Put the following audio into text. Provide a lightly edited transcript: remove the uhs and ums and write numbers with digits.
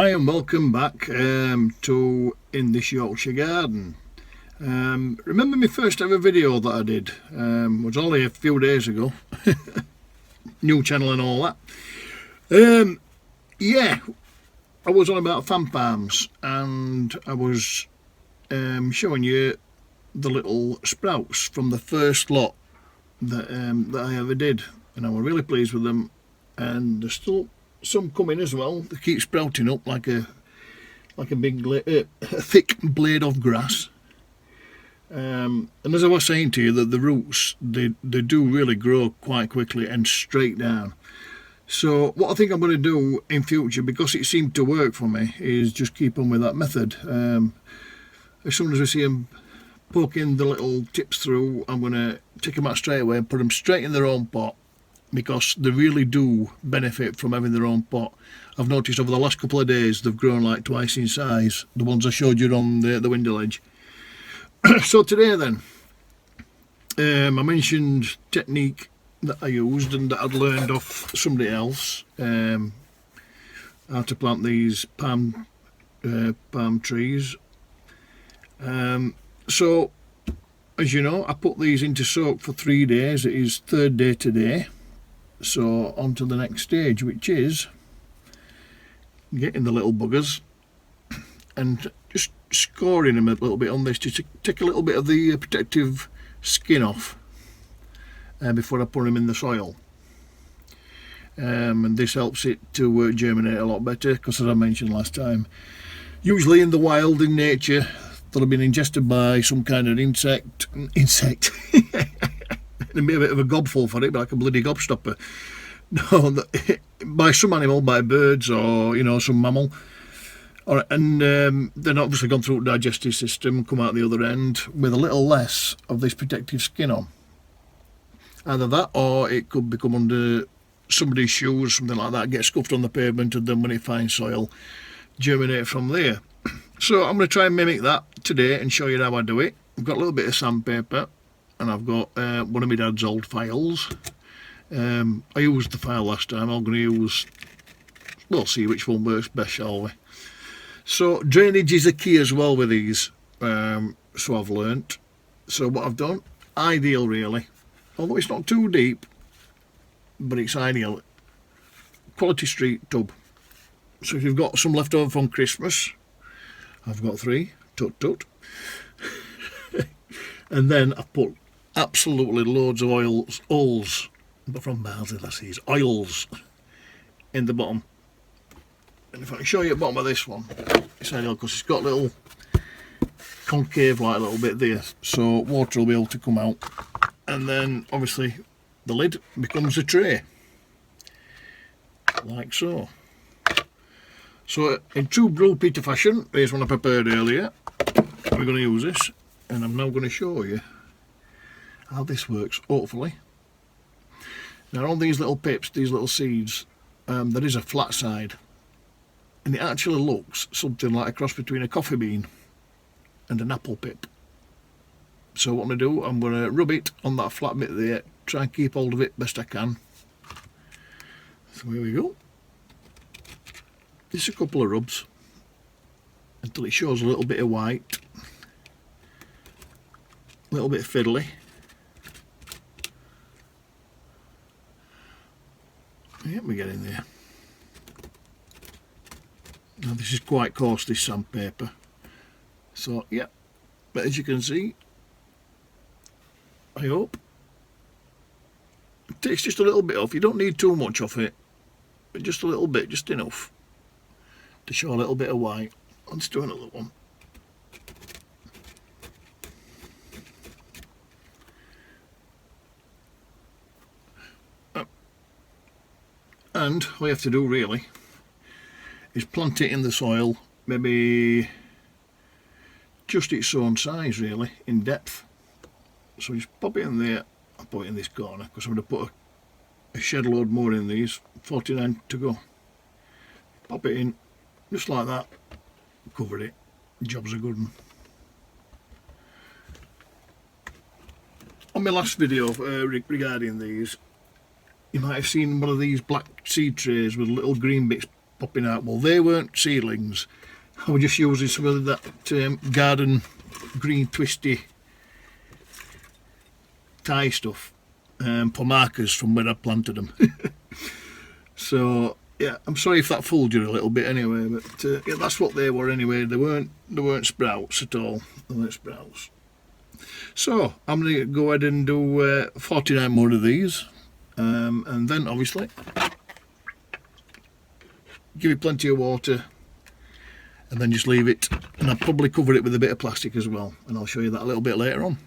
Hi and welcome back to In This Yorkshire Garden. Remember my first ever video that I did? Was only a few days ago. New channel and all that. Yeah, I was on about fan palms and I was showing you the little sprouts from the first lot that I ever did, and I was really pleased with them. And there's still some coming as well. They keep sprouting up like a big thick blade of grass. And as I was saying to you, that the roots they do really grow quite quickly and straight down. So what I think I'm going to do in future, because it seemed to work for me, is just keep on with that method. As soon as I see them poking the little tips through, I'm going to take them out straight away and put them straight in their own pot, because they really do benefit from having their own pot. I've noticed over the last couple of days they've grown like twice in size, the ones I showed you on the window ledge. So today then, I mentioned technique that I used and that I'd learned off somebody else, how to plant these palm trees. So as you know, I put these into soak for 3 days. It is third day today. So on to the next stage, which is getting the little buggers and just scoring them a little bit on this to take a little bit of the protective skin off before I put them in the soil. And this helps it to germinate a lot better, because as I mentioned last time, usually in the wild, in nature, they'll have been ingested by some kind of insect. It'd be a bit of a gobful for it, like a bloody gobstopper. No, by some animal, by birds, or some mammal. And then obviously gone through the digestive system, come out the other end with a little less of this protective skin on. Either that, or it could become under somebody's shoes, something like that, get scuffed on the pavement, and then when it finds soil, germinate from there. So I'm going to try and mimic that today and show you how I do it. I've got a little bit of sandpaper, and I've got one of my dad's old files. I used the file last time. I'm going to use, we'll see which one works best, shall we? So drainage is a key as well with these, so I've learnt. So what I've done, ideal really, although it's not too deep, but it's ideal. Quality street tub. So if you've got some left over from Christmas, I've got 3, tut. And then I've put absolutely loads of oils, but from Barnsley lassies, oils in the bottom. And if I can show you the bottom of this one, it's ideal because it's got a little concave like a little bit there, so water will be able to come out. And then obviously the lid becomes a tray, like so. So in true Blue Peter fashion, here's one I prepared earlier. We're going to use this, and I'm now going to show you how this works, hopefully. Now on these little pips, these little seeds, there is a flat side, and it actually looks something like a cross between a coffee bean and an apple pip. So what I'm going to do, I'm going to rub it on that flat bit there, try and keep hold of it best I can. So here we go. Just a couple of rubs until it shows a little bit of white, a little bit fiddly. Yep, we're getting there. Now this is quite coarse, this sandpaper. So yeah, but as you can see, I hope it takes just a little bit off. You don't need too much of it, but just a little bit, just enough to show a little bit of white. Let's do another one. And all you have to do really is plant it in the soil, maybe just its own size really, in depth. So just pop it in there. I'll put it in this corner because I'm going to put a shed load more in these, 49 to go. Pop it in, just like that, cover it, job's a good one. On my last video regarding these, you might have seen one of these black seed trays with little green bits popping out. Well, they weren't seedlings. I was just using some of that garden green twisty tie stuff for markers from where I planted them. So yeah, I'm sorry if that fooled you a little bit anyway, but yeah, that's what they were anyway. They weren't sprouts at all. They weren't sprouts. So I'm going to go ahead and do 49 more of these, and then obviously give it plenty of water, and then just leave it, and I'll probably cover it with a bit of plastic as well, and I'll show you that a little bit later on.